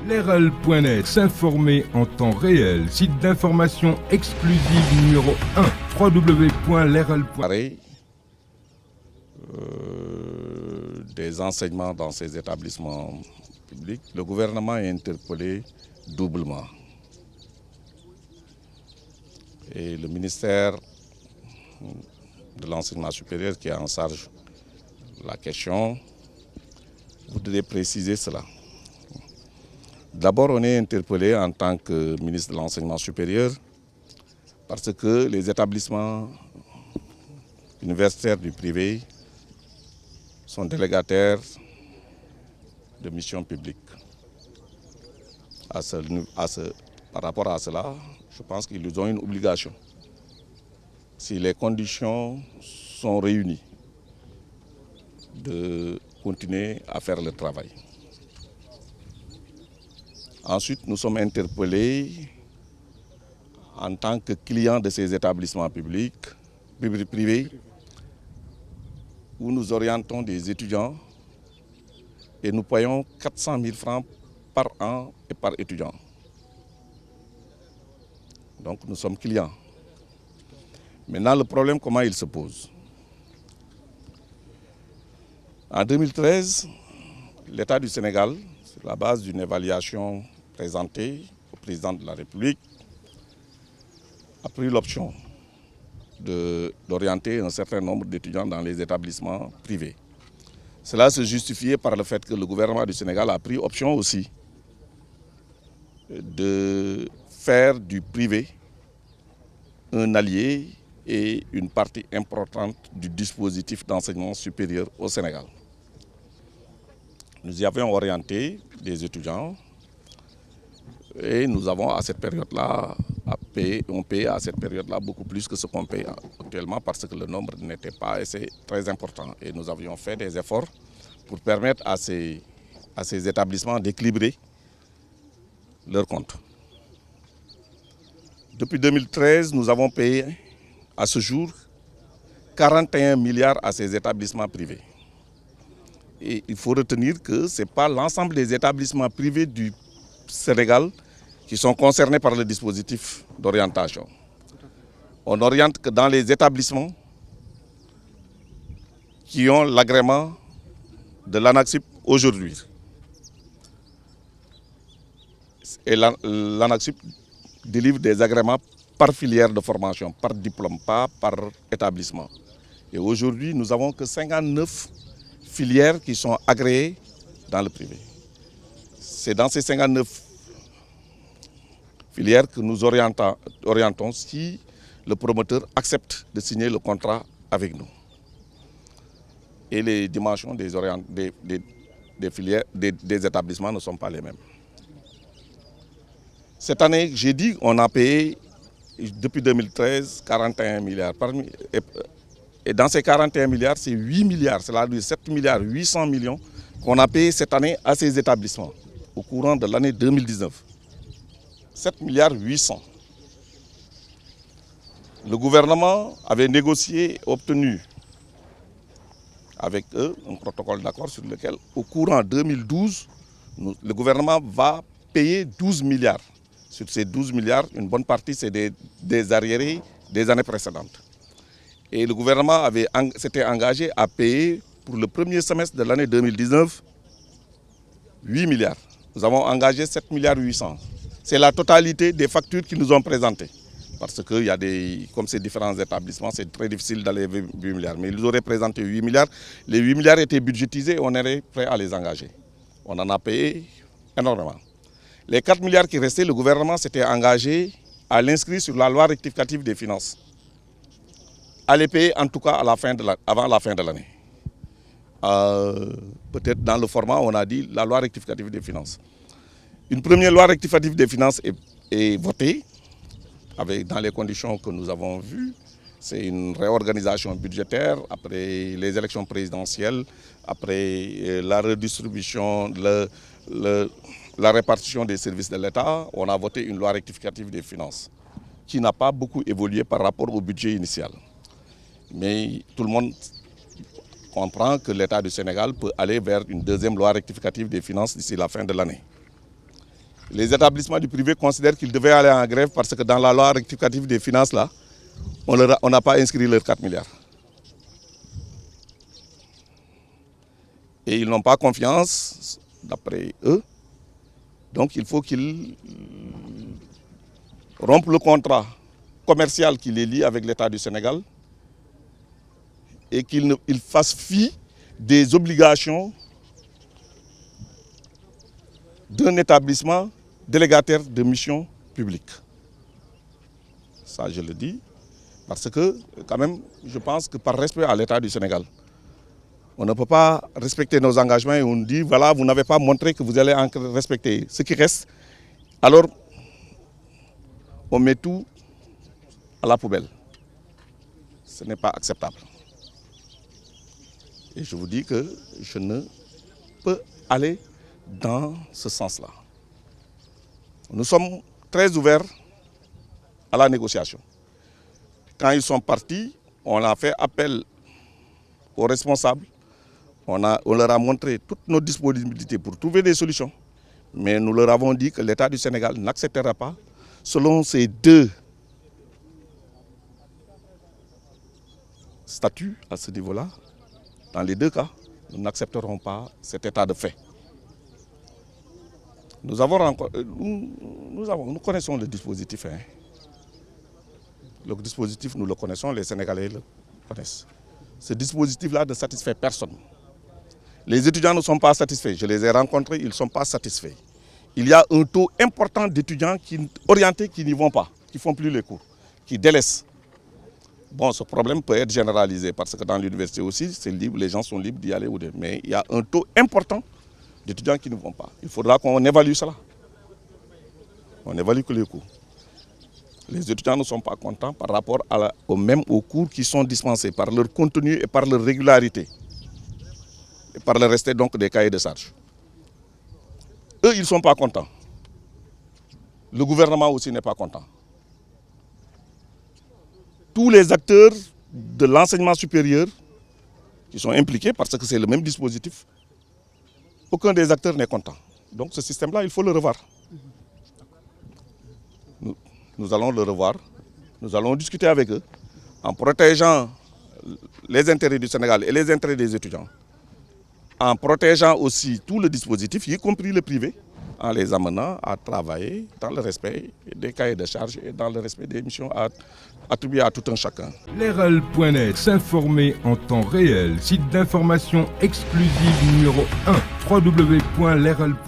Lerel.net, s'informer en temps réel. Site d'information exclusive numéro 1, www.lerel.net. Des enseignements dans ces établissements publics, le gouvernement est interpellé doublement. Et le ministère de l'enseignement supérieur qui a en charge la question voudrait préciser cela. D'abord, on est interpellé en tant que ministre de l'enseignement supérieur parce que les établissements universitaires du privé sont délégataires de missions publiques. Par rapport à cela, je pense qu'ils ont une obligation. Si les conditions sont réunies, de continuer à faire le travail. Ensuite, nous sommes interpellés en tant que clients de ces établissements privés, où nous orientons des étudiants et nous payons 400 000 francs par an et par étudiant. Donc nous sommes clients. Maintenant, le problème, comment il se pose? En 2013, l'État du Sénégal, sur la base d'une évaluation présentée au président de la République, a pris l'option d'orienter un certain nombre d'étudiants dans les établissements privés. Cela se justifiait par le fait que le gouvernement du Sénégal a pris option aussi de faire du privé un allié et une partie importante du dispositif d'enseignement supérieur au Sénégal. Nous y avions orienté des étudiants et nous avons à cette période-là, on paye à cette période-là beaucoup plus que ce qu'on paye actuellement parce que le nombre n'était pas assez très important. Et nous avions fait des efforts pour permettre à ces établissements d'équilibrer leurs comptes. Depuis 2013, nous avons payé à ce jour 41 milliards à ces établissements privés. Et il faut retenir que ce n'est pas l'ensemble des établissements privés du Sénégal qui sont concernés par le dispositif d'orientation. On n'oriente que dans les établissements qui ont l'agrément de l'ANAQ-Sup aujourd'hui. Et l'ANAQ-Sup délivre des agréments par filière de formation, par diplôme, pas par établissement. Et aujourd'hui, nous n'avons que 59 filières qui sont agréées dans le privé. C'est dans ces 59 filières que nous orientons si le promoteur accepte de signer le contrat avec nous. Et les dimensions des filières, des établissements ne sont pas les mêmes. Cette année, j'ai dit qu'on a payé depuis 2013 41 milliards. Et dans ces 41 milliards, c'est 8 milliards, c'est-à-dire 7 milliards 800 millions qu'on a payé cette année à ces établissements au courant de l'année 2019. 7 milliards 800. Le gouvernement avait négocié et obtenu avec eux un protocole d'accord sur lequel, au courant 2012, le gouvernement va payer 12 milliards. Sur ces 12 milliards, une bonne partie, c'est des arriérés des années précédentes. Et le gouvernement s'était engagé à payer pour le premier semestre de l'année 2019 8 milliards. Nous avons engagé 7 milliards 800. C'est la totalité des factures qu'ils nous ont présentées. Parce que comme ces différents établissements, c'est très difficile d'aller 8 milliards. Mais ils auraient présenté 8 milliards. Les 8 milliards étaient budgétisés et on était prêt à les engager. On en a payé énormément. Les 4 milliards qui restaient, le gouvernement s'était engagé à l'inscrire sur la loi rectificative des finances. À les payer en tout cas avant la fin de l'année. Peut-être dans le format, on a dit la loi rectificative des finances. Une première loi rectificative des finances est votée dans les conditions que nous avons vues. C'est une réorganisation budgétaire après les élections présidentielles, après la redistribution, la répartition des services de l'État. On a voté une loi rectificative des finances qui n'a pas beaucoup évolué par rapport au budget initial. Mais tout le monde comprend que l'État du Sénégal peut aller vers une deuxième loi rectificative des finances d'ici la fin de l'année. les établissements du privé considèrent qu'ils devaient aller en grève parce que dans la loi rectificative des finances, là, on n'a pas inscrit leurs 4 milliards. Et ils n'ont pas confiance, d'après eux. Donc il faut qu'ils rompent le contrat commercial qui les lie avec l'État du Sénégal et qu'ils fassent fi des obligations d'un établissement délégataire de missions publiques. Ça, je le dis, parce que, quand même, je pense que par respect à l'État du Sénégal, on ne peut pas respecter nos engagements et on dit, voilà, vous n'avez pas montré que vous allez respecter ce qui reste. Alors, on met tout à la poubelle. Ce n'est pas acceptable. Et je vous dis que je ne peux aller dans ce sens-là. Nous sommes très ouverts à la négociation. Quand ils sont partis, on a fait appel aux responsables. On leur a montré toutes nos disponibilités pour trouver des solutions. Mais nous leur avons dit que l'État du Sénégal n'acceptera pas, selon ces deux statuts à ce niveau-là. Dans les deux cas, nous n'accepterons pas cet état de fait. Nous connaissons le dispositif. Hein. Le dispositif, nous le connaissons, les Sénégalais le connaissent. Ce dispositif-là ne satisfait personne. Les étudiants ne sont pas satisfaits. Je les ai rencontrés, ils ne sont pas satisfaits. Il y a un taux important d'étudiants orientés qui n'y vont pas, qui ne font plus les cours, qui délaissent. Bon, ce problème peut être généralisé parce que dans l'université aussi, c'est libre, les gens sont libres d'y aller. Mais il y a un taux important d'étudiants qui ne vont pas. Il faudra qu'on évalue cela. On évalue que les cours. Les étudiants ne sont pas contents par rapport aux cours qui sont dispensés, par leur contenu et par leur régularité. Et par le respect donc des cahiers de charges. Eux, ils ne sont pas contents. Le gouvernement aussi n'est pas content. Tous les acteurs de l'enseignement supérieur qui sont impliqués, parce que c'est le même dispositif, aucun des acteurs n'est content. Donc ce système-là, il faut le revoir. Nous allons le revoir, nous allons discuter avec eux en protégeant les intérêts du Sénégal et les intérêts des étudiants, en protégeant aussi tout le dispositif, y compris le privé, en les amenant à travailler dans le respect des cahiers de charges et dans le respect des missions attribuées à tout un chacun. Leral.net, s'informer en temps réel, site d'information exclusive numéro 1, www.leral.net.